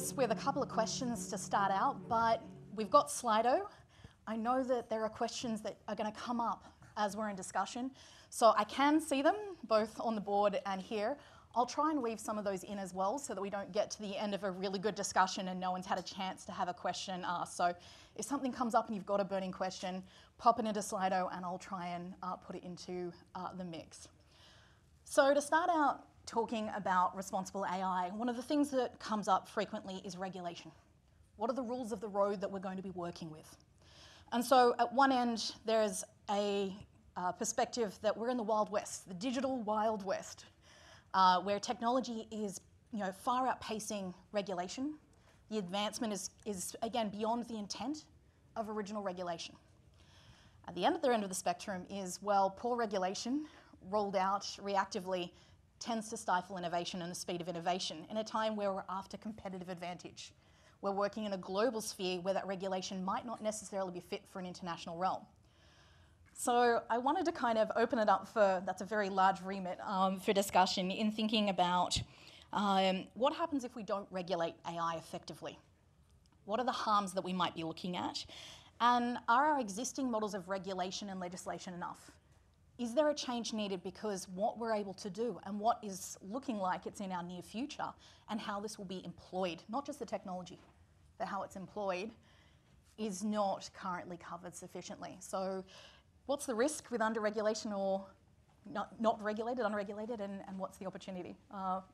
us with a couple of questions to start out, but we've got Slido. I know that there are questions that are going to come up as we're in discussion, so I can see them both on the board and here. I'll try and weave some of those in as well so that we don't get to the end of a really good discussion and no one's had a chance to have a question asked. So if something comes up and you've got a burning question, pop it into Slido and I'll try and put it into the mix. So to start out talking about responsible AI, one of the things that comes up frequently is regulation. What are the rules of the road that we're going to be working with? And so at one end, there's a perspective that we're in the Wild West, the digital Wild West, where technology is far outpacing regulation. The advancement is again, beyond the intent of original regulation. At the other end of the spectrum is, well, poor regulation rolled out reactively tends to stifle innovation and the speed of innovation in a time where we're after competitive advantage. We're working in a global sphere where that regulation might not necessarily be fit for an international realm. So I wanted to kind of open it up for, that's a very large remit for discussion in thinking about what happens if we don't regulate AI effectively? What are the harms that we might be looking at? And are our existing models of regulation and legislation enough? Is there a change needed because what we're able to do and what is looking like it's in our near future and how this will be employed, not just the technology, but how it's employed, is not currently covered sufficiently. So what's the risk with under-regulation or not regulated, unregulated, and what's the opportunity?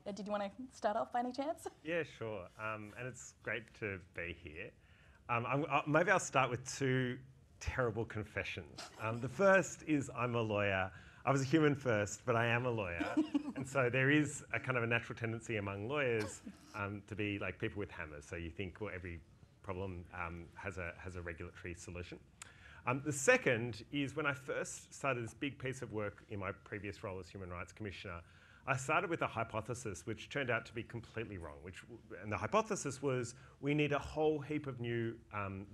Ed, did you want to start off by any chance? Yeah, sure. And it's great to be here. Maybe I'll start with two terrible confessions. The first is I'm a lawyer. I was a human first, but I am a lawyer. And so there is a kind of a natural tendency among lawyers to be like people with hammers. So you think, well, every problem has a regulatory solution. The second is when I first started this big piece of work in my previous role as Human Rights Commissioner, I started with a hypothesis which turned out to be completely wrong. And the hypothesis was we need a whole heap of new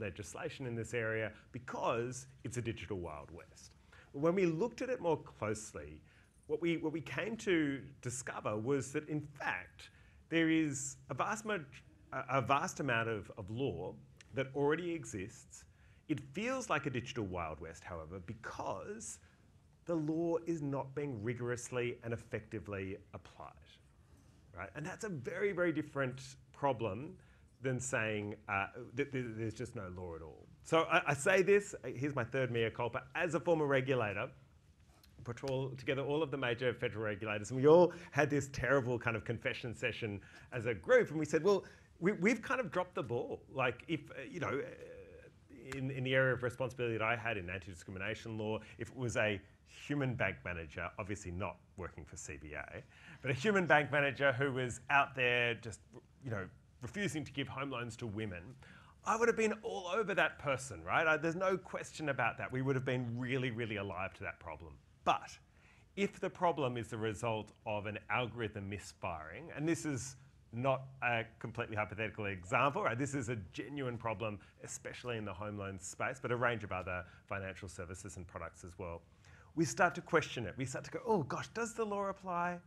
legislation in this area because it's a digital Wild West. When we looked at it more closely, what we came to discover was that in fact there is a vast amount of law that already exists. It feels like a digital Wild West, however, because the law is not being rigorously and effectively applied, right? And that's a very, very different problem than saying that there's just no law at all. So I say this, here's my third mea culpa, as a former regulator, put together all of the major federal regulators, and we all had this terrible kind of confession session as a group, and we said, well, we've kind of dropped the ball. Like if, in the area of responsibility that I had in anti-discrimination law, if it was a human bank manager, obviously not working for CBA, but a human bank manager who was out there just, refusing to give home loans to women, I would have been all over that person, right? There's no question about that. We would have been really, really alive to that problem. But if the problem is the result of an algorithm misfiring, and this is not a completely hypothetical example, right? This is a genuine problem, especially in the home loan space, but a range of other financial services and products as well. We start to question it. We start to go, oh gosh, does the law apply?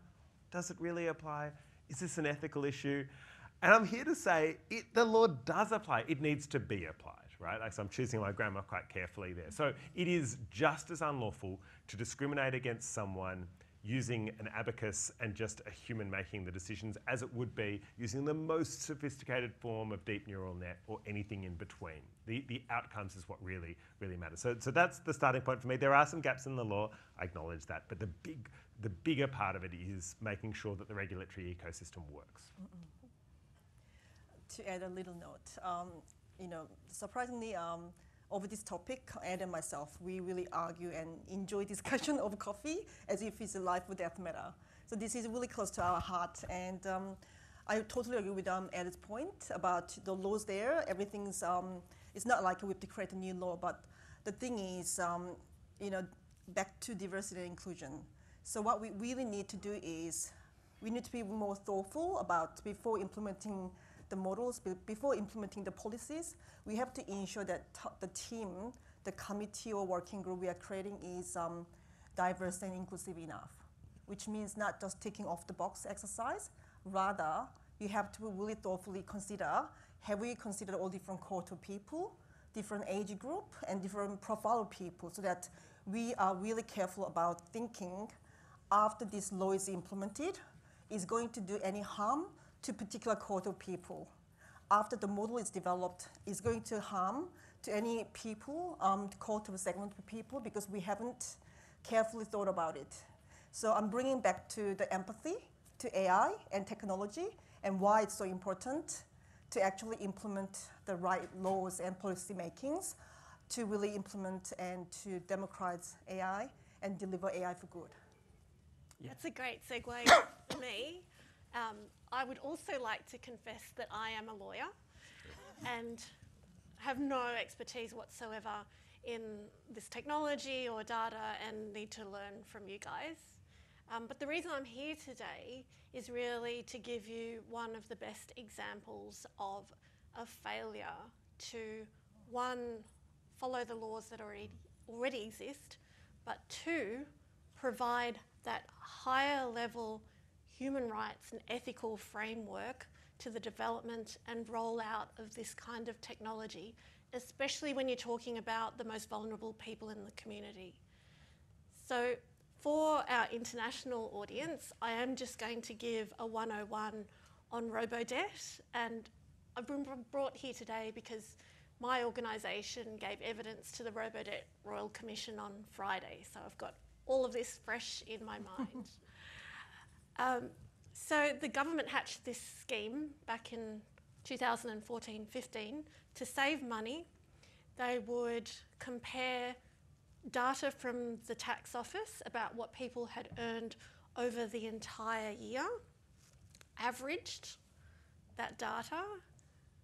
Does it really apply? Is this an ethical issue? And I'm here to say the law does apply. It needs to be applied, right? So I'm choosing my grammar quite carefully there. So it is just as unlawful to discriminate against someone using an abacus and just a human making the decisions as it would be using the most sophisticated form of deep neural net or anything in between. The outcomes is what really, really matters. So that's the starting point for me. There are some gaps in the law, I acknowledge that, but the bigger part of it is making sure that the regulatory ecosystem works. To add a little note, surprisingly, over this topic, Ed and myself, we really argue and enjoy discussion over coffee as if it's a life or death matter. So this is really close to our heart. And I totally agree with Ed's point about the laws there. Everything's, it's not like we have to create a new law, but the thing is, back to diversity and inclusion. So what we really need to do is, we need to be more thoughtful about before implementing the models, before implementing the policies, we have to ensure that the team, the committee or working group we are creating is diverse and inclusive enough, which means not just ticking off the box exercise, rather you have to really thoughtfully consider, have we considered all different cohort of people, different age group, and different profile of people, so that we are really careful about thinking after this law is implemented, is going to do any harm to particular cohort of people. After the model is developed, is going to harm to any people, cohort of segment of people, because we haven't carefully thought about it. So I'm bringing back to the empathy, to AI and technology, and why it's so important to actually implement the right laws and policy makings to really implement and to democratize AI and deliver AI for good. Yeah. That's a great segue for me. I would also like to confess that I am a lawyer and have no expertise whatsoever in this technology or data and need to learn from you guys. But the reason I'm here today is really to give you one of the best examples of a failure to, one, follow the laws that already exist, but two, provide that higher level human rights and ethical framework to the development and rollout of this kind of technology, especially when you're talking about the most vulnerable people in the community. So for our international audience, I am just going to give a 101 on robo-debt, and I've been brought here today because my organisation gave evidence to the Robo-Debt Royal Commission on Friday, so I've got all of this fresh in my mind. So the government hatched this scheme back in 2014-15 to save money. They would compare data from the tax office about what people had earned over the entire year, averaged that data,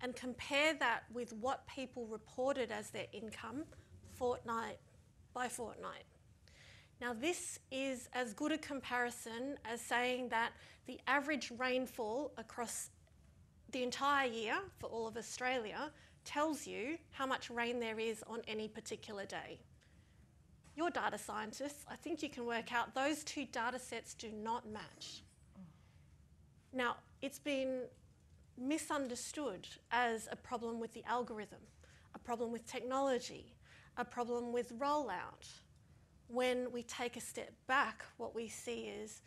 and compare that with what people reported as their income fortnight by fortnight. Now, this is as good a comparison as saying that the average rainfall across the entire year for all of Australia tells you how much rain there is on any particular day. You're data scientists. I think you can work out those two data sets do not match. Now, it's been misunderstood as a problem with the algorithm, a problem with technology, a problem with rollout. When we take a step back, what we see is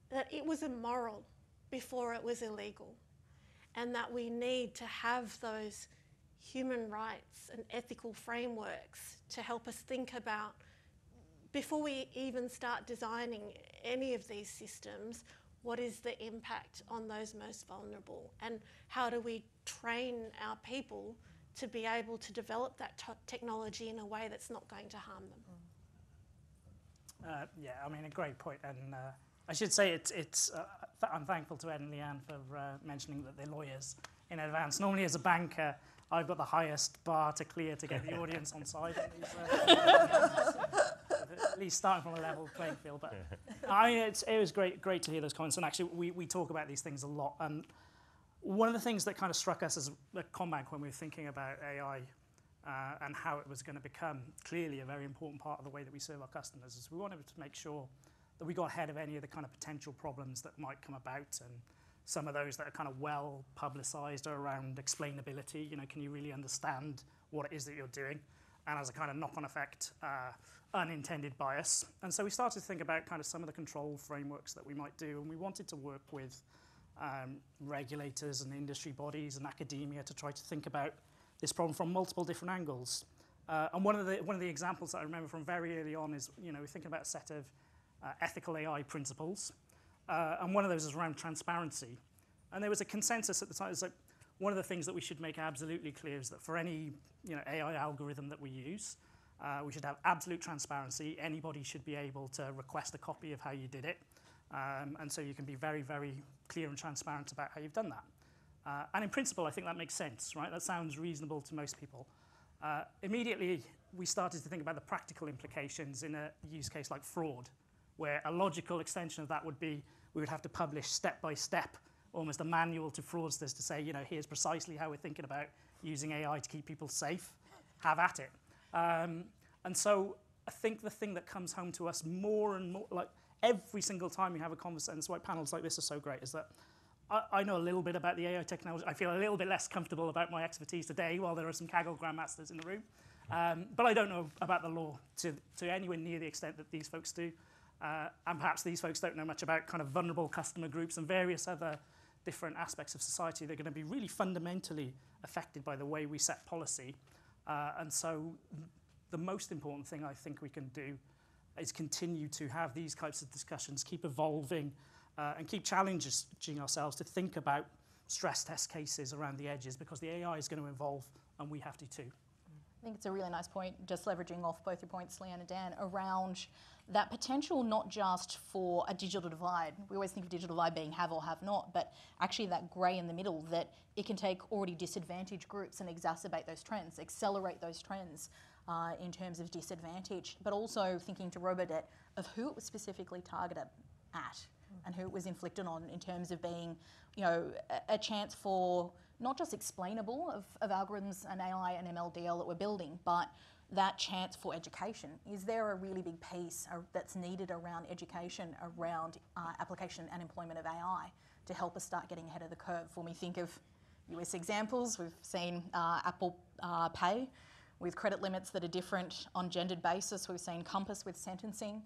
that it was immoral before it was illegal, and that we need to have those human rights and ethical frameworks to help us think about, before we even start designing any of these systems, what is the impact on those most vulnerable, and how do we train our people to be able to develop that technology in a way that's not going to harm them. Yeah, I mean, a great point. And I should say I'm thankful to Ed and Leanne for mentioning that they're lawyers in advance. Normally, as a banker, I've got the highest bar to clear to get the audience on side. At least starting from a level playing field. But it was great to hear those comments. And actually, we talk about these things a lot. And one of the things that kind of struck us as a CommBank when we were thinking about AI and how it was going to become clearly a very important part of the way that we serve our customers is we wanted to make sure that we got ahead of any of the kind of potential problems that might come about, and some of those that are kind of well publicized are around explainability. You know, can you really understand what it is that you're doing? And as a kind of knock-on effect, unintended bias. And so we started to think about kind of some of the control frameworks that we might do, and we wanted to work with regulators and industry bodies and academia to try to think about this problem from multiple different angles. And one of the examples that I remember from very early on is, you know, we're thinking about a set of ethical AI principles, and one of those is around transparency. And there was a consensus at the time. It's like one of the things that we should make absolutely clear is that for any, you know, AI algorithm that we use, we should have absolute transparency. Anybody should be able to request a copy of how you did it, and so you can be very, very clear and transparent about how you've done that. And in principle, I think that makes sense, right? That sounds reasonable to most people. Immediately, we started to think about the practical implications in a use case like fraud, where a logical extension of that would be we would have to publish step by step, almost a manual to fraudsters to say, you know, here's precisely how we're thinking about using AI to keep people safe. Have at it. And so I think the thing that comes home to us more and more, like every single time we have a conversation, and that's why panels like this are so great, is that I know a little bit about the AI technology. I feel a little bit less comfortable about my expertise today while there are some Kaggle grandmasters in the room. But I don't know about the law to anywhere near the extent that these folks do. And perhaps these folks don't know much about kind of vulnerable customer groups and various other different aspects of society that are going to be really fundamentally affected by the way we set policy. And so the most important thing I think we can do is continue to have these types of discussions, keep evolving, and keep challenging ourselves to think about stress test cases around the edges, because the AI is going to evolve and we have to too. I think it's a really nice point, just leveraging off both your points, Leanne and Dan, around that potential not just for a digital divide. We always think of digital divide being have or have not, but actually that grey in the middle, that it can take already disadvantaged groups and exacerbate those trends, accelerate those trends in terms of disadvantage, but also thinking to Robodebt of who it was specifically targeted at and who it was inflicted on, in terms of being, you know, a chance for not just explainable of algorithms and AI and MLDL that we're building, but that chance for education. Is there a really big piece that's needed around education, around application and employment of AI to help us start getting ahead of the curve? When we think of US examples, we've seen Apple Pay with credit limits that are different on gendered basis. We've seen Compass with sentencing,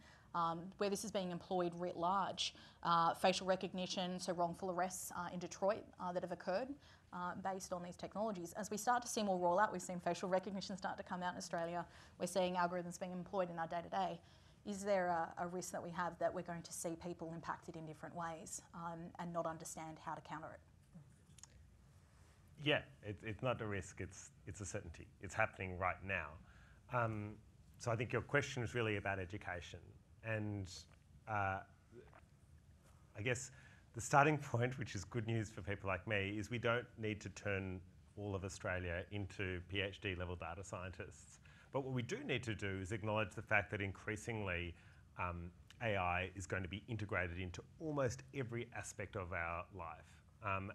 where this is being employed writ large. Facial recognition, so wrongful arrests in Detroit that have occurred based on these technologies. As we start to see more rollout, we've seen facial recognition start to come out in Australia. We're seeing algorithms being employed in our day-to-day. Is there a risk that we have that we're going to see people impacted in different ways and not understand how to counter it? Yeah, it's not a risk, it's a certainty. It's happening right now. So I think your question is really about education. And I guess the starting point, which is good news for people like me, is we don't need to turn all of Australia into PhD level data scientists. But what we do need to do is acknowledge the fact that increasingly AI is going to be integrated into almost every aspect of our life.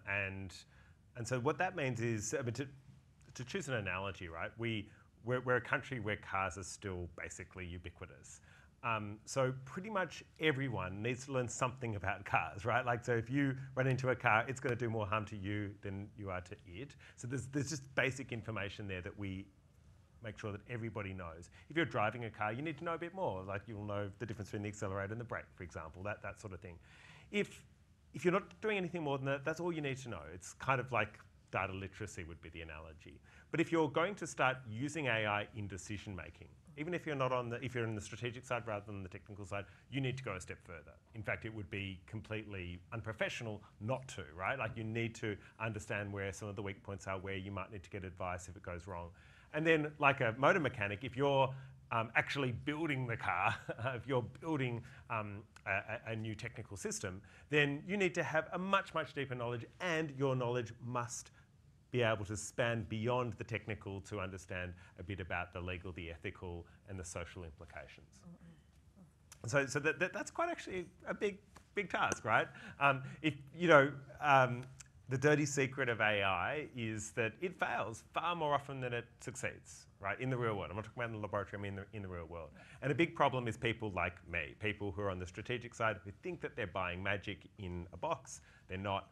And so what that means is, I mean, to choose an analogy, right? We're a country where cars are still basically ubiquitous. So pretty much everyone needs to learn something about cars, right? Like, so if you run into a car, it's going to do more harm to you than you are to it. So there's just basic information there that we make sure that everybody knows. If you're driving a car, you need to know a bit more. Like, you'll know the difference between the accelerator and the brake, for example, that sort of thing. If you're not doing anything more than that, that's all you need to know. It's kind of like data literacy would be the analogy. But if you're going to start using AI in decision making, even if you're not if you're on the strategic side rather than the technical side, you need to go a step further. In fact, it would be completely unprofessional not to, right? Like, you need to understand where some of the weak points are, where you might need to get advice if it goes wrong. And then, like a motor mechanic, if you're actually building the car, if you're building a new technical system, then you need to have a much, much deeper knowledge, and your knowledge must be able to span beyond the technical to understand a bit about the legal, the ethical, and the social implications. So that's quite actually a big task, right? The dirty secret of AI is that it fails far more often than it succeeds, right? In the real world. I'm not talking about in the laboratory, I mean in the real world. And a big problem is people like me, people who are on the strategic side, who think that they're buying magic in a box. They're not.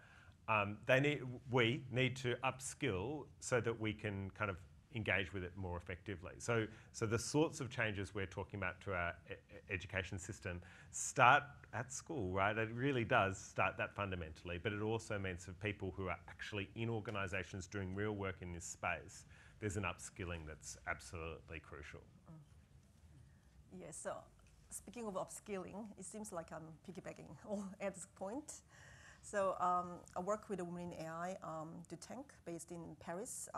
We need to upskill so that we can kind of engage with it more effectively. So the sorts of changes we're talking about to our education system start at school, right? It really does start that fundamentally, but it also means for people who are actually in organisations doing real work in this space, there's an upskilling that's absolutely crucial. Yes, so speaking of upskilling, it seems like I'm piggybacking at this point. So I work with a woman in AI, Deloitte, based in Paris.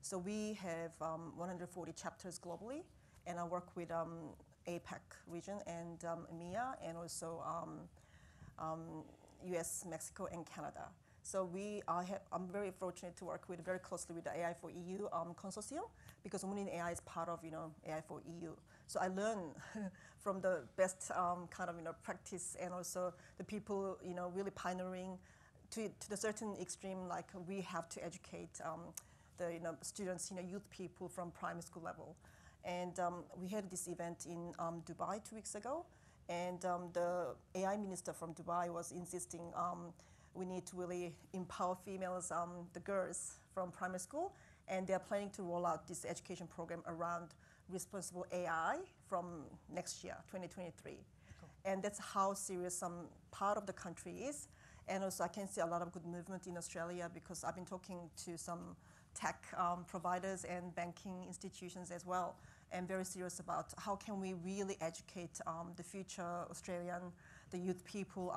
So we have 140 chapters globally, and I work with APAC region and EMEA, and also US, Mexico, and Canada. So I'm very fortunate to work very closely with the AI for EU consortium, because Women in AI is part of AI for EU. So I learn from the best kind of practice, and also the people really pioneering to the certain extreme. Like, we have to educate the students, youth people from primary school level. And we had this event in Dubai 2 weeks ago, and the AI minister from Dubai was insisting we need to really empower females, the girls from primary school, and they're planning to roll out this education program around responsible AI from next year, 2023. Cool. And that's how serious some part of the country is. And also I can see a lot of good movement in Australia because I've been talking to some tech providers and banking institutions as well, and very serious about how can we really educate the future Australian, the youth people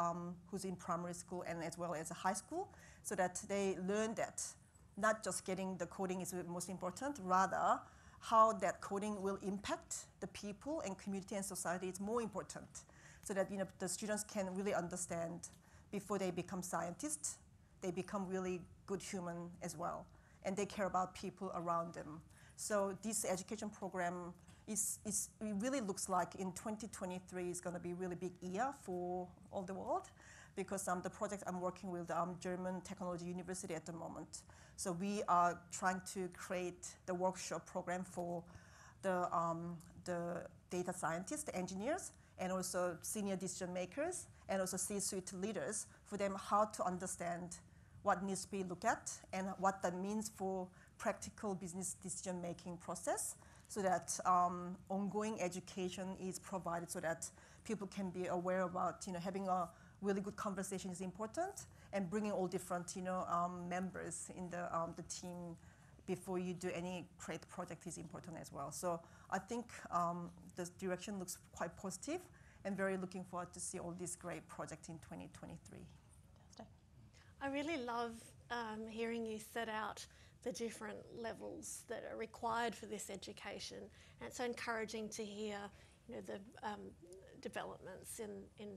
who's in primary school and as well as a high school, so that they learn that not just getting the coding is the most important, rather how that coding will impact the people and community and society is more important, so that the students can really understand before they become scientists, they become really good human as well, and they care about people around them. So this education program it really looks like in 2023 is going to be a really big year for all the world, because the project I'm working with German Technology University at the moment. So we are trying to create the workshop program for the data scientists, the engineers, and also senior decision makers, and also C-suite leaders, for them how to understand what needs to be looked at and what that means for practical business decision-making process, so that ongoing education is provided so that people can be aware about, having a really good conversation is important, and bringing all different, members in the team before you do any create project is important as well. So I think the direction looks quite positive, and very looking forward to see all these great projects in 2023. Fantastic. I really love hearing you set out the different levels that are required for this education, and it's so encouraging to hear, the developments in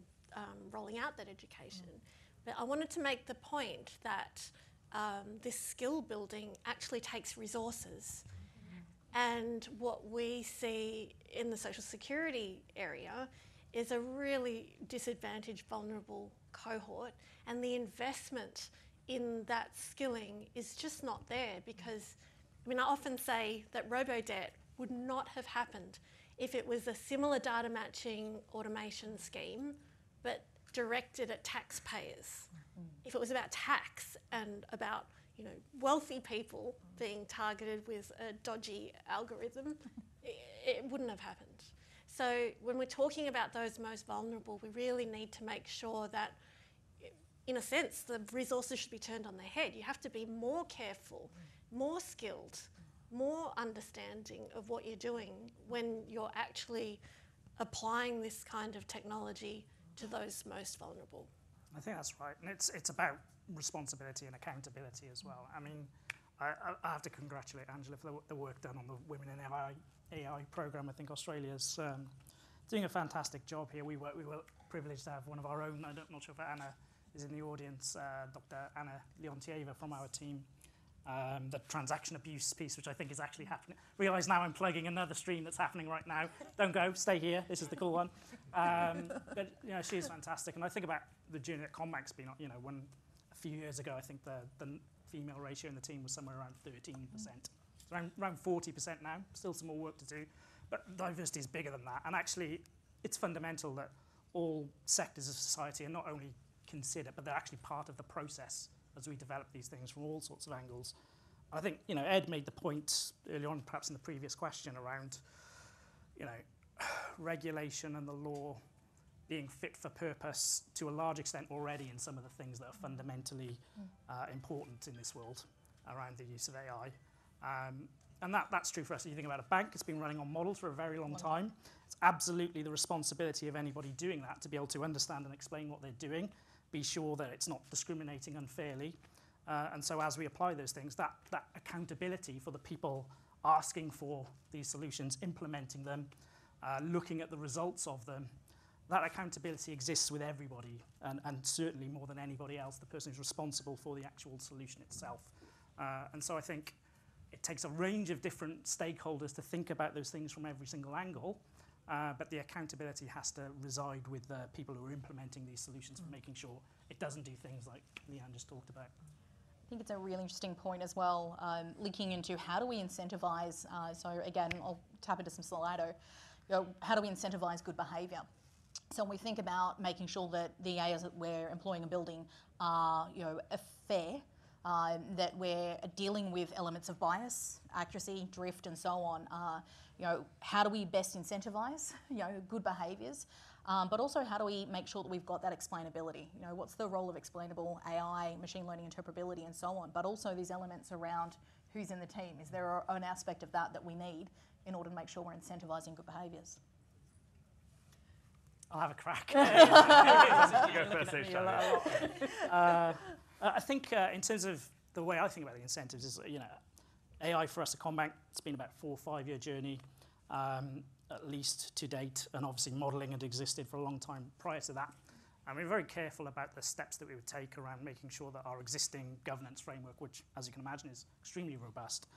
rolling out that education. But I wanted to make the point that this skill building actually takes resources, and what we see in the social security area is a really disadvantaged, vulnerable cohort, and the investment in that skilling is just not there, because, I often say that robo-debt would not have happened if it was a similar data matching automation scheme, but directed at taxpayers. If it was about tax and about, wealthy people being targeted with a dodgy algorithm, it wouldn't have happened. So when we're talking about those most vulnerable, we really need to make sure that, in a sense, the resources should be turned on their head. You have to be more careful, more skilled, more understanding of what you're doing when you're actually applying this kind of technology to those most vulnerable. I think that's right, and it's about responsibility and accountability as well. I have to congratulate Angela for the work done on the Women in AI program. I think Australia's doing a fantastic job here. We were privileged to have one of our own, I'm not sure if Anna is in the audience, Dr. Anna Leontieva from our team, the transaction abuse piece, which I think is actually happening. Realise now I'm plugging another stream that's happening right now. Don't go, stay here. This is the cool one. But she is fantastic, and I think about the journey that CommBank's been on. When a few years ago, I think the female ratio in the team was somewhere around 13%. It's around 40% now. Still some more work to do, but diversity is bigger than that. And actually, it's fundamental that all sectors of society are not only considered, but they're actually part of the process as we develop these things from all sorts of angles. I think, Ed made the point earlier on, perhaps in the previous question, around, regulation and the law being fit for purpose to a large extent already in some of the things that are fundamentally important in this world around the use of AI. And that's true for us. If you think about a bank, it's been running on models for a very long time. It's absolutely the responsibility of anybody doing that to be able to understand and explain what they're doing, be sure that it's not discriminating unfairly. And so as we apply those things, that accountability for the people asking for these solutions, implementing them, looking at the results of them, that accountability exists with everybody, and certainly more than anybody else, the person who's responsible for the actual solution itself. And so I think it takes a range of different stakeholders to think about those things from every single angle, but the accountability has to reside with the people who are implementing these solutions for making sure it doesn't do things like Leanne just talked about. I think it's a really interesting point as well, linking into how do we incentivize, so again, I'll tap into some Slido, how do we incentivize good behaviour? So when we think about making sure that the EAs that we're employing and building are, fair, that we're dealing with elements of bias, accuracy, drift, and so on. How do we best incentivise, good behaviours, but also how do we make sure that we've got that explainability? What's the role of explainable AI, machine learning interpretability, and so on? But also these elements around who's in the team. Is there an aspect of that we need in order to make sure we're incentivising good behaviours? I'll have a crack. You go first, H2O. I think in terms of the way I think about the incentives is, AI for us at CommBank, it's been about 4 or 5 year journey, at least to date, and obviously modelling had existed for a long time prior to that. And we're very careful about the steps that we would take around making sure that our existing governance framework, which, as you can imagine, is extremely robust,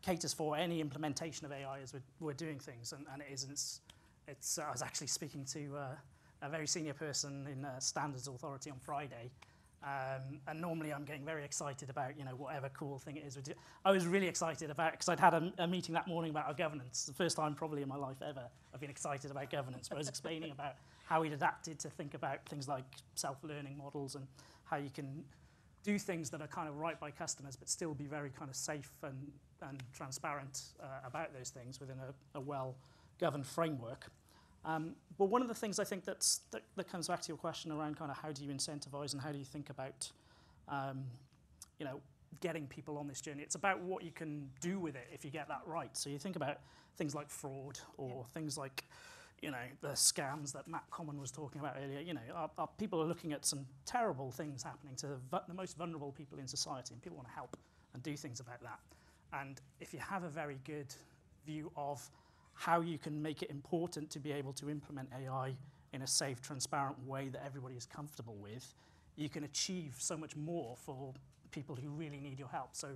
caters for any implementation of AI as we're doing things, and it isn't. I was actually speaking to a very senior person in Standards Authority on Friday, and normally I'm getting very excited about whatever cool thing it is. I was really excited about, because I'd had a meeting that morning about our governance, the first time probably in my life ever I've been excited about governance, but I was explaining about how we'd adapted to think about things like self-learning models and how you can do things that are kind of right by customers but still be very kind of safe and transparent about those things within a well-governed framework. But one of the things I think that comes back to your question around kind of how do you incentivize and how do you think about, getting people on this journey. It's about what you can do with it if you get that right. So you think about things like fraud or things like, the scams that Matt Common was talking about earlier. Our people are looking at some terrible things happening to the most vulnerable people in society, and people want to help and do things about that. And if you have a very good view of how you can make it important to be able to implement AI in a safe, transparent way that everybody is comfortable with, you can achieve so much more for people who really need your help. So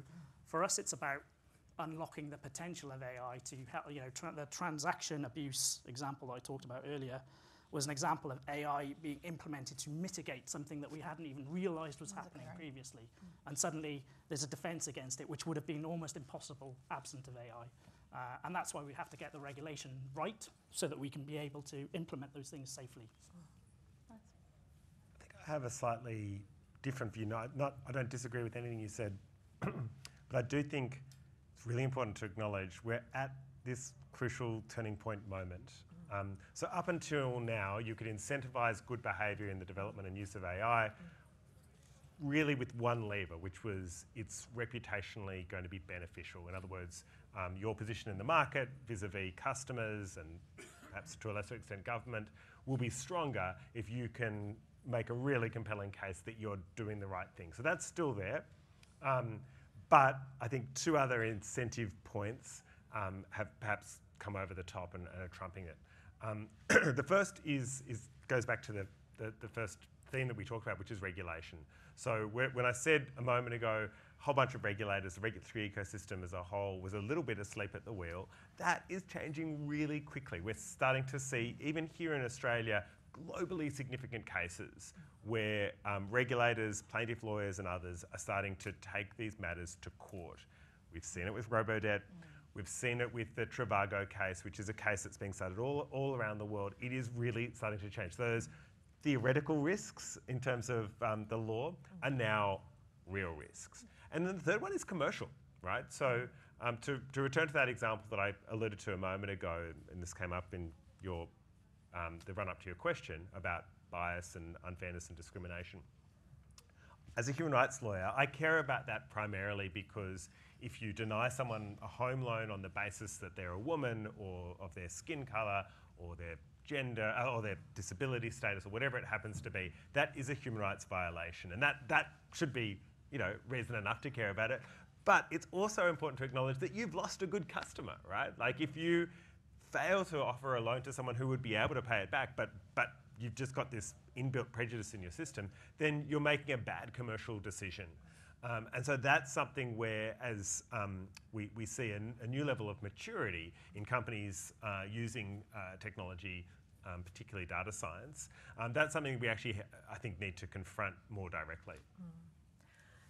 for us, it's about unlocking the potential of AI to help. The transaction abuse example that I talked about earlier was an example of AI being implemented to mitigate something that we hadn't even realised was happening previously. And suddenly there's a defence against it, which would have been almost impossible absent of AI. And that's why we have to get the regulation right so that we can be able to implement those things safely. I think I have a slightly different view. I don't disagree with anything you said, but I do think it's really important to acknowledge we're at this crucial turning point moment. So up until now, you could incentivise good behaviour in the development and use of AI really with one lever, which was it's reputationally going to be beneficial. In other words, your position in the market vis-a-vis customers and perhaps to a lesser extent government will be stronger if you can make a really compelling case that you're doing the right thing. So that's still there. But I think 2 other incentive points have perhaps come over the top and are trumping it. The first goes back to the first theme that we talked about, which is regulation. So when I said a moment ago, a whole bunch of regulators, the regulatory ecosystem as a whole was a little bit asleep at the wheel, that is changing really quickly. We're starting to see, even here in Australia, globally significant cases where regulators, plaintiff lawyers and others are starting to take these matters to court. We've seen it with Robodebt. We've seen it with the Trivago case, which is a case that's being cited all around the world. It is really starting to change. Those theoretical risks in terms of the law are now real risks. And then the third one is commercial, right? So to return to that example that I alluded to a moment ago, and this came up in your the run-up to your question about bias and unfairness and discrimination. As a human rights lawyer, I care about that primarily because if you deny someone a home loan on the basis that they're a woman or of their skin colour or their gender or their disability status or whatever it happens to be, that is a human rights violation. And that should be, reason enough to care about it. But it's also important to acknowledge that you've lost a good customer, right? Like if you fail to offer a loan to someone who would be able to pay it back, but you've just got this inbuilt prejudice in your system, then you're making a bad commercial decision. And so that's something where, as we see a new level of maturity in companies using technology, particularly data science, that's something we actually, I think, need to confront more directly.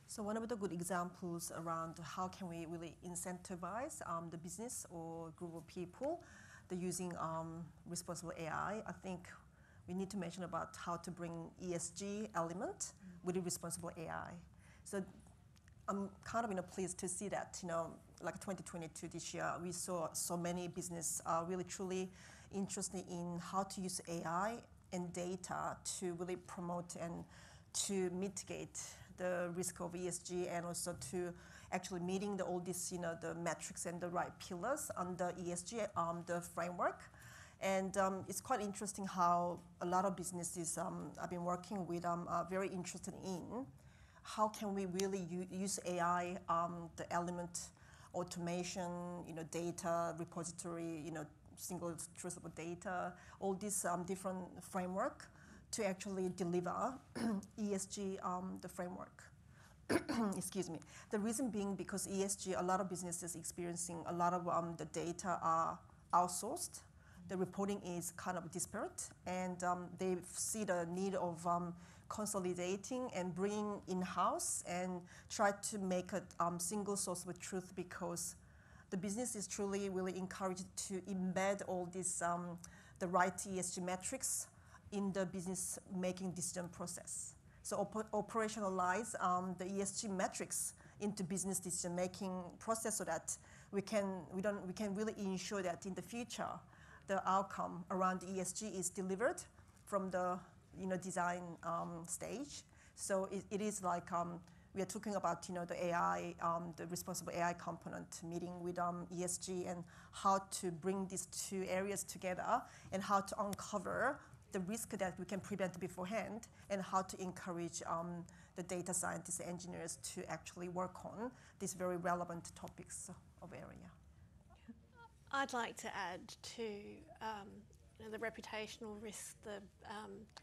So one of the good examples around how can we really incentivize the business or group of people, the using responsible AI, I think we need to mention about how to bring ESG element with the responsible AI. So I'm kind of pleased to see that, like 2022 this year, we saw so many business really truly interested in how to use AI and data to really promote and to mitigate the risk of ESG, and also to actually meeting all these, the metrics and the right pillars under ESG, the framework. And it's quite interesting how a lot of businesses I've been working with are very interested in how can we really use AI, the element automation, data repository, single traceable data, all these different framework to actually deliver ESG, the framework. Excuse me. The reason being because ESG, a lot of businesses experiencing a lot of the data are outsourced. The reporting is kind of disparate, and they see the need of consolidating and bringing in-house and try to make a single source of truth, because the business is truly really encouraged to embed all these the right ESG metrics in the business making decision process. So operationalize the ESG metrics into business decision making process, so that we can really ensure that in the future the outcome around ESG is delivered from the design stage. So it is like we are talking about the AI, the responsible AI component, meeting with ESG, and how to bring these two areas together, and how to uncover the risk that we can prevent beforehand, and how to encourage the data scientists and engineers to actually work on these very relevant topics of area. I'd like to add to the reputational risk, the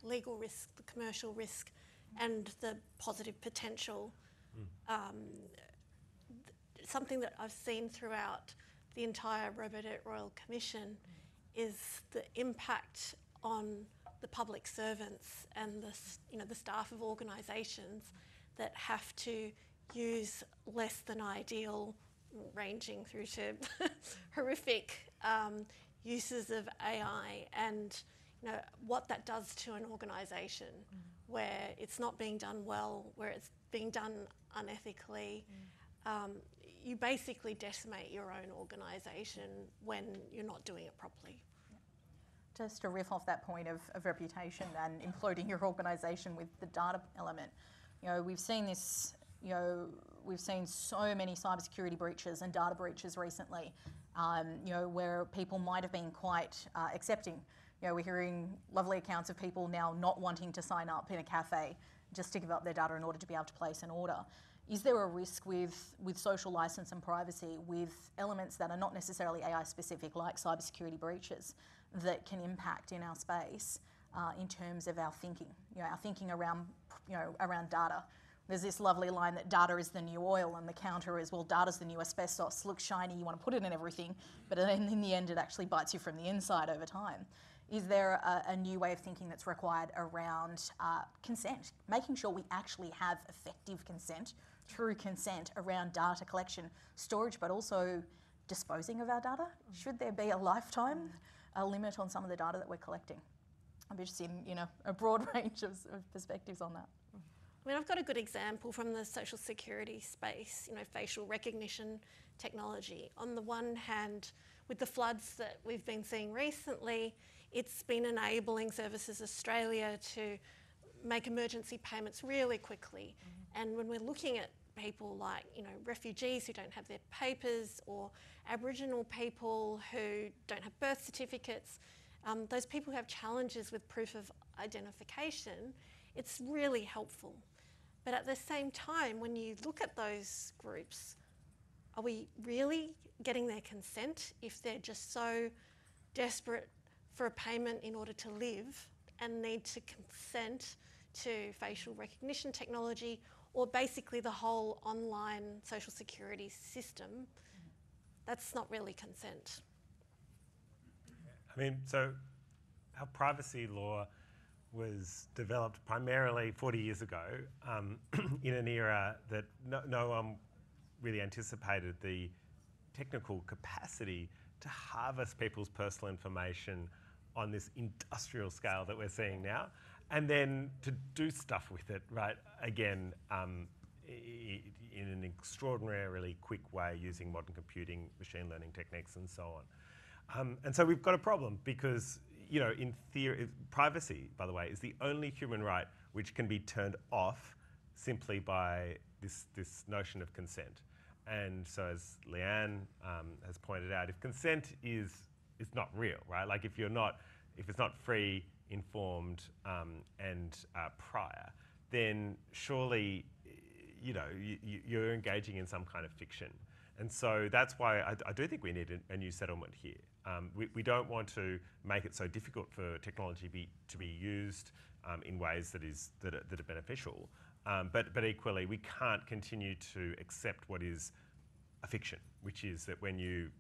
legal risk, the commercial risk, and the positive potential. Something that I've seen throughout the entire Robodebt Royal Commission is the impact on the public servants and the staff of organisations that have to use less than ideal, ranging through to horrific uses of AI, and what that does to an organisation where it's not being done well, where it's being done unethically. You basically decimate your own organisation when you're not doing it properly. Just to riff off that point of reputation and imploding your organisation with the data element, we've seen this, we've seen so many cybersecurity breaches and data breaches recently, where people might have been quite accepting. We're hearing lovely accounts of people now not wanting to sign up in a cafe just to give up their data in order to be able to place an order. Is there a risk with social license and privacy, with elements that are not necessarily AI specific, like cybersecurity breaches, that can impact in our space in terms of our thinking? Our thinking around data. There's this lovely line that data is the new oil, and the counter is, well, data's the new asbestos. Looks shiny, you want to put it in everything, but then in the end it actually bites you from the inside over time. Is there a new way of thinking that's required around consent, making sure we actually have effective consent, true consent around data collection, storage, but also disposing of our data? Should there be a lifetime limit on some of the data that we're collecting? I'm interested in a broad range of perspectives on that. I mean, I've got a good example from the social security space, facial recognition technology. On the one hand, with the floods that we've been seeing recently, it's been enabling Services Australia to make emergency payments really quickly. And when we're looking at people like, refugees who don't have their papers, or Aboriginal people who don't have birth certificates, those people who have challenges with proof of identification, it's really helpful. But at the same time, when you look at those groups, are we really getting their consent if they're just so desperate for a payment in order to live and need to consent to facial recognition technology, or basically the whole online social security system? That's not really consent. I mean, so our privacy law was developed primarily 40 years ago in an era that no one really anticipated the technical capacity to harvest people's personal information on this industrial scale that we're seeing now, and then to do stuff with it, right, again, in an extraordinarily quick way using modern computing, machine learning techniques, and so on. And so we've got a problem because, in theory, privacy, by the way, is the only human right which can be turned off simply by this notion of consent. And so, as Leanne has pointed out, if consent is not real, right? Like if it's not free, informed, and prior, then surely, you're engaging in some kind of fiction. And so that's why I do think we need a new settlement here. We don't want to make it so difficult for technology to be used in ways that are beneficial. But equally, we can't continue to accept what is a fiction, which is that when you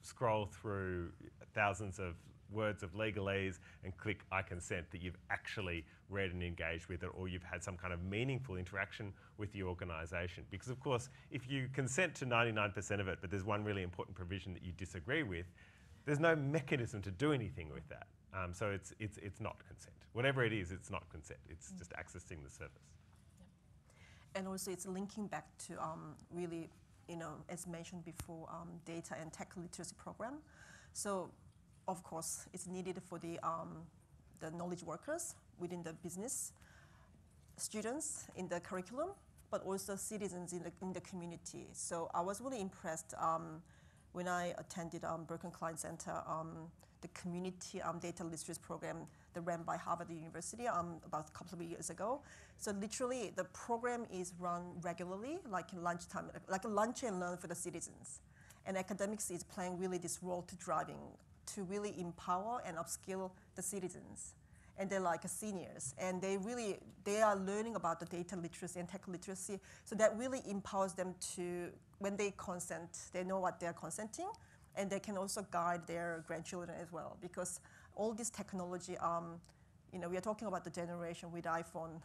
scroll through thousands of words of legalese and click I consent, that you've actually read and engaged with it, or you've had some kind of meaningful interaction with the organisation. Because of course, if you consent to 99% of it, but there's one really important provision that you disagree with, there's no mechanism to do anything with that. So it's not consent. Whatever it is, it's not consent. It's just accessing the service. And also it's linking back to really, as mentioned before, data and tech literacy program. So of course, it's needed for the knowledge workers within the business, students in the curriculum, but also citizens in the community. So I was really impressed when I attended Berkeley Klein Center, the community data literacy program that ran by Harvard University about a couple of years ago. So literally, the program is run regularly, like in lunchtime, like a lunch and learn for the citizens. And academics is playing really this role to really empower and upskill the citizens. And they're like seniors, and they are learning about the data literacy and tech literacy, so that really empowers them to, when they consent, they know what they're consenting, and they can also guide their grandchildren as well, because all this technology, we are talking about the generation with iPhone,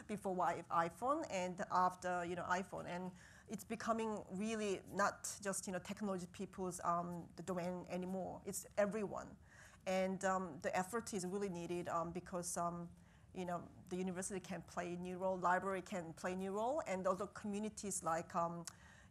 before iPhone and after, iPhone, and it's becoming really not just, technology people's the domain anymore. It's everyone. And the effort is really needed because, the university can play a new role, library can play a new role, and also communities like, a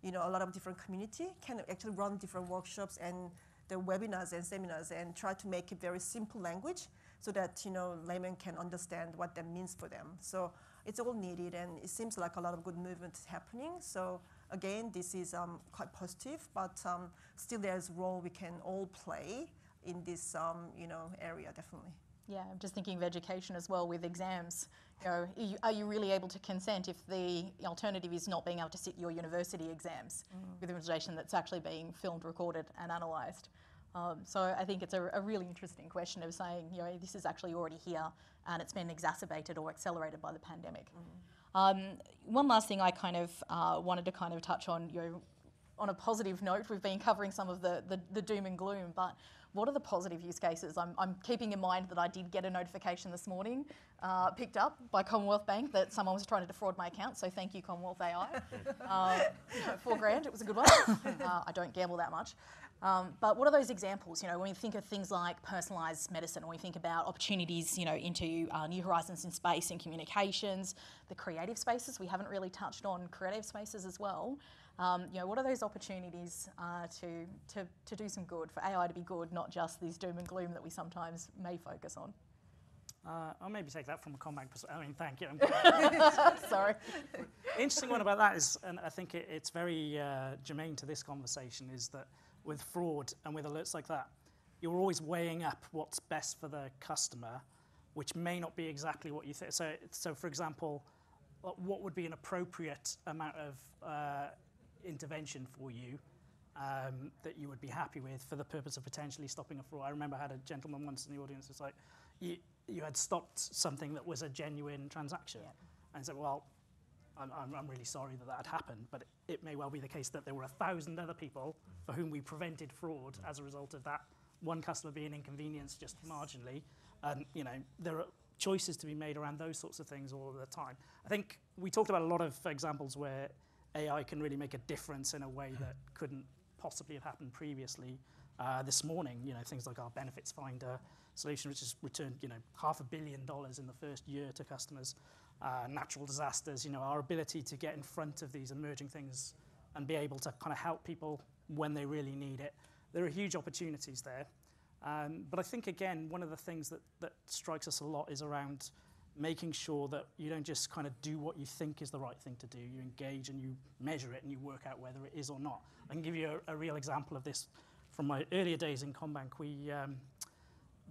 lot of different community can actually run different workshops and the webinars and seminars and try to make it very simple language so that, laymen can understand what that means for them. So it's all needed, and it seems like a lot of good movement is happening. So again, this is quite positive, but still there's a role we can all play in this, area, definitely. Yeah, I'm just thinking of education as well with exams. Are you really able to consent if the alternative is not being able to sit your university exams with information that's actually being filmed, recorded, and analysed? So I think it's a really interesting question of saying, this is actually already here and it's been exacerbated or accelerated by the pandemic. One last thing I kind of wanted to kind of touch on, on a positive note, we've been covering some of the doom and gloom, but what are the positive use cases? I'm keeping in mind that I did get a notification this morning, picked up by Commonwealth Bank, that someone was trying to defraud my account, so thank you, Commonwealth AI. $4,000, it was a good one. I don't gamble that much. But what are those examples? When we think of things like personalised medicine, when we think about opportunities, into new horizons in space and communications, the creative spaces, we haven't really touched on creative spaces as well. What are those opportunities to do some good, for AI to be good, not just this doom and gloom that we sometimes may focus on? I'll maybe take that from a Combank perspective. Thank you. Sorry. The interesting one about that is, and I think it's very germane to this conversation, is that with fraud and with alerts like that, you're always weighing up what's best for the customer, which may not be exactly what you think. So for example, what would be an appropriate amount of intervention for you that you would be happy with for the purpose of potentially stopping a fraud? I remember I had a gentleman once in the audience who's like, you had stopped something that was a genuine transaction. Yeah. And he said, well, I'm really sorry that had happened, but it may well be the case that there were 1,000 other people for whom we prevented fraud as a result of that one customer being inconvenienced just marginally. And there are choices to be made around those sorts of things all the time. I think we talked about a lot of examples where AI can really make a difference in a way that couldn't possibly have happened previously. this morning. Things like our benefits finder solution, which has returned $500 million in the first year to customers. Natural disasters, our ability to get in front of these emerging things and be able to kind of help people when they really need it. There are huge opportunities there. But I think, again, one of the things that strikes us a lot is around making sure that you don't just kind of do what you think is the right thing to do. You engage and you measure it and you work out whether it is or not. I can give you a real example of this from my earlier days in Combank. We,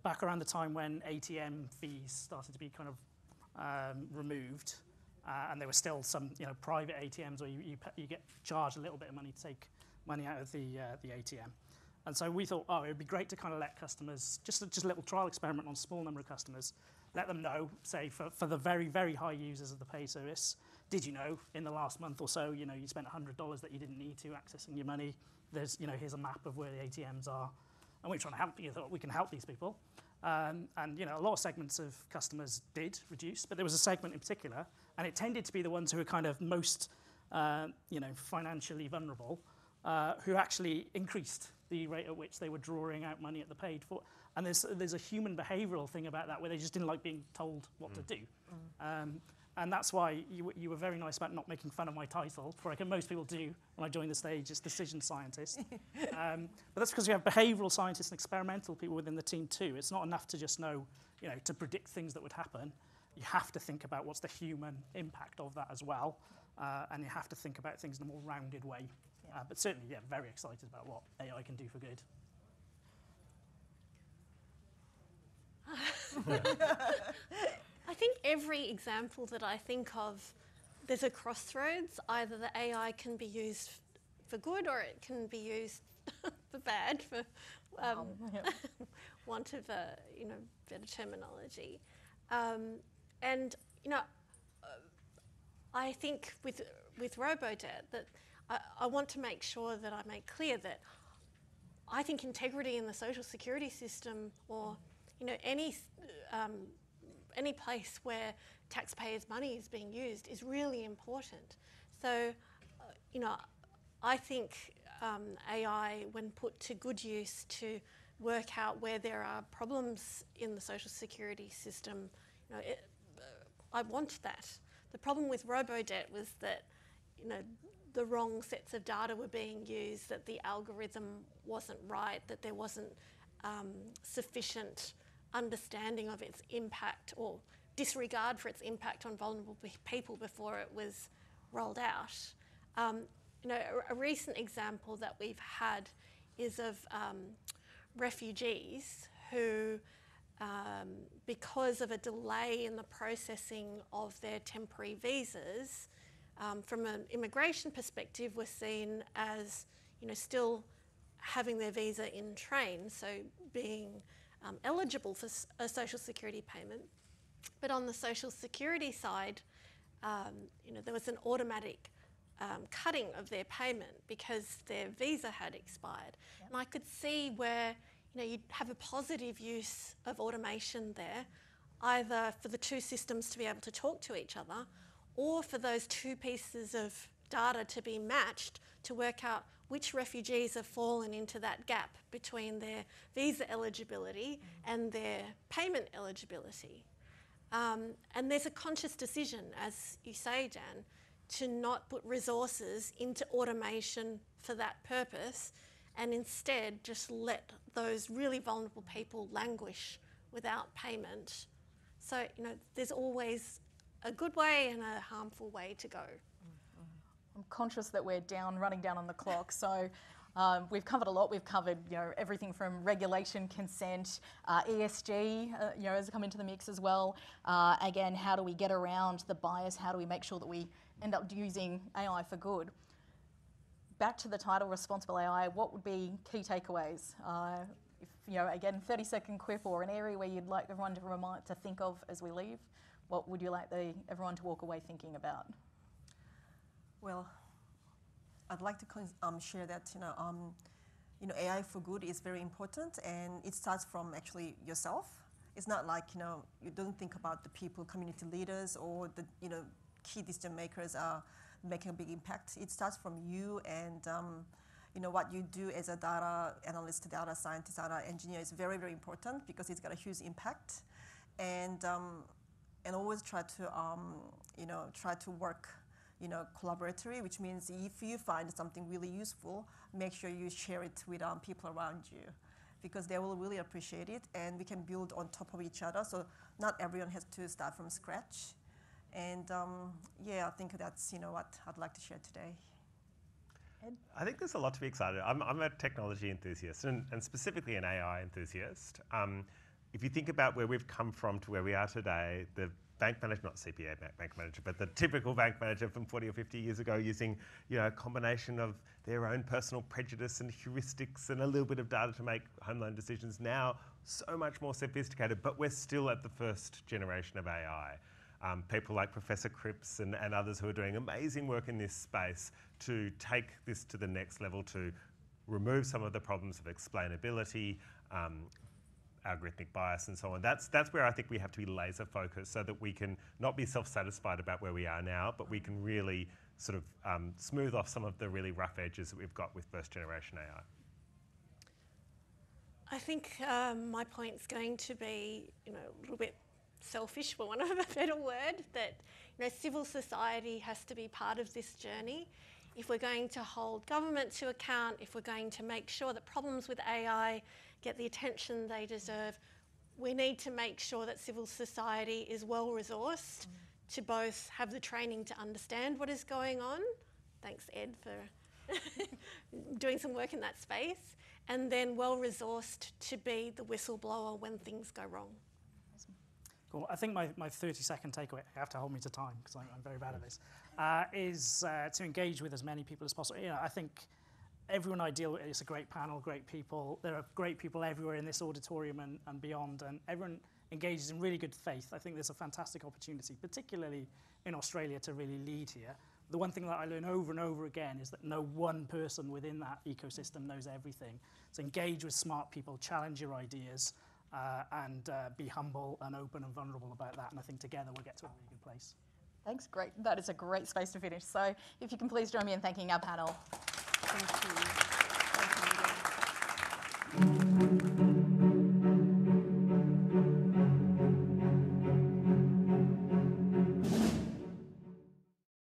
back around the time when ATM fees started to be kind of removed, and there were still some private ATMs where you get charged a little bit of money to take money out of the ATM. And so we thought, it would be great to kind of let customers, just a little trial experiment on a small number of customers, let them know, say, for the very, very high users of the pay service, did you know in the last month or so, you spent $100 that you didn't need to accessing your money. There's, here's a map of where the ATMs are. And we're trying to help you. Thought we can help these people. And a lot of segments of customers did reduce, but there was a segment in particular, and it tended to be the ones who were kind of most, financially vulnerable, who actually increased the rate at which they were drawing out money at the paid for. And there's a human behavioural thing about that where they just didn't like being told what to do. And that's why you were very nice about not making fun of my title, for like most people do when I join the stage, it's decision scientist. But that's because we have behavioural scientists and experimental people within the team too. It's not enough to just know, to predict things that would happen. You have to think about what's the human impact of that as well. And you have to think about things in a more rounded way. But certainly, very excited about what AI can do for good. I think every example that I think of, there's a crossroads. Either the AI can be used for good or it can be used for bad, for want of a better terminology. I think with RoboDebt that I want to make sure that I make clear that I think integrity in the social security system, or any place where taxpayers' money is being used, is really important. So, I think AI, when put to good use to work out where there are problems in the social security system, I want that. The problem with RoboDebt was that, the wrong sets of data were being used, that the algorithm wasn't right, that there wasn't sufficient understanding of its impact or disregard for its impact on vulnerable people before it was rolled out. A recent example that we've had is of refugees who, because of a delay in the processing of their temporary visas, from an immigration perspective, were seen as, still having their visa in train, so being eligible for a social security payment. But on the social security side, there was an automatic cutting of their payment because their visa had expired. Yep. And I could see where, you'd have a positive use of automation there, either for the two systems to be able to talk to each other, or for those two pieces of data to be matched to work out which refugees have fallen into that gap between their visa eligibility and their payment eligibility. And there's a conscious decision, as you say, Dan, to not put resources into automation for that purpose, and instead just let those really vulnerable people languish without payment. So, there's always a good way and a harmful way to go. I'm conscious that we're running down on the clock, so we've covered a lot. We've covered, everything from regulation, consent, ESG, has come into the mix as well. Again, how do we get around the bias? How do we make sure that we end up using AI for good? Back to the title, Responsible AI, what would be key takeaways? Again, 30-second quip or an area where you'd like everyone to think of as we leave. What would you like everyone to walk away thinking about? Well, I'd like to share that AI for good is very important, and it starts from actually yourself. It's not like you don't think about the people, community leaders, or the key decision makers are making a big impact. It starts from you and what you do as a data analyst, data scientist, data engineer is very, very important because it's got a huge impact. And always try to work, collaboratively, which means if you find something really useful, make sure you share it with people around you, because they will really appreciate it, and we can build on top of each other. So not everyone has to start from scratch. And yeah, I think that's what I'd like to share today. Ed? I think there's a lot to be excited. I'm a technology enthusiast, and specifically an AI enthusiast. If you think about where we've come from to where we are today, the bank manager, not CPA bank manager, but the typical bank manager from 40 or 50 years ago using a combination of their own personal prejudice and heuristics and a little bit of data to make home loan decisions. Now, so much more sophisticated, but we're still at the first generation of AI. People like Professor Cripps and others who are doing amazing work in this space to take this to the next level, to remove some of the problems of explainability, algorithmic bias and so on. That's where I think we have to be laser focused, so that we can not be self-satisfied about where we are now, but we can really sort of smooth off some of the really rough edges that we've got with first generation AI. I think my point's going to be, a little bit selfish, for want of a better word, that civil society has to be part of this journey. If we're going to hold government to account, if we're going to make sure that problems with AI get the attention they deserve, we need to make sure that civil society is well resourced to both have the training to understand what is going on. Thanks, Ed, for doing some work in that space. And then well resourced to be the whistleblower when things go wrong. Cool. I think my 30-second takeaway, you have to hold me to time because I'm very bad at this, is to engage with as many people as possible. I think everyone I deal with, it's a great panel, great people. There are great people everywhere in this auditorium and beyond, and everyone engages in really good faith. I think there's a fantastic opportunity, particularly in Australia, to really lead here. The one thing that I learn over and over again is that no one person within that ecosystem knows everything. So engage with smart people, challenge your ideas, and be humble and open and vulnerable about that. And I think together we'll get to a really good place. Thanks, great. That is a great space to finish. So if you can please join me in thanking our panel. Thank you.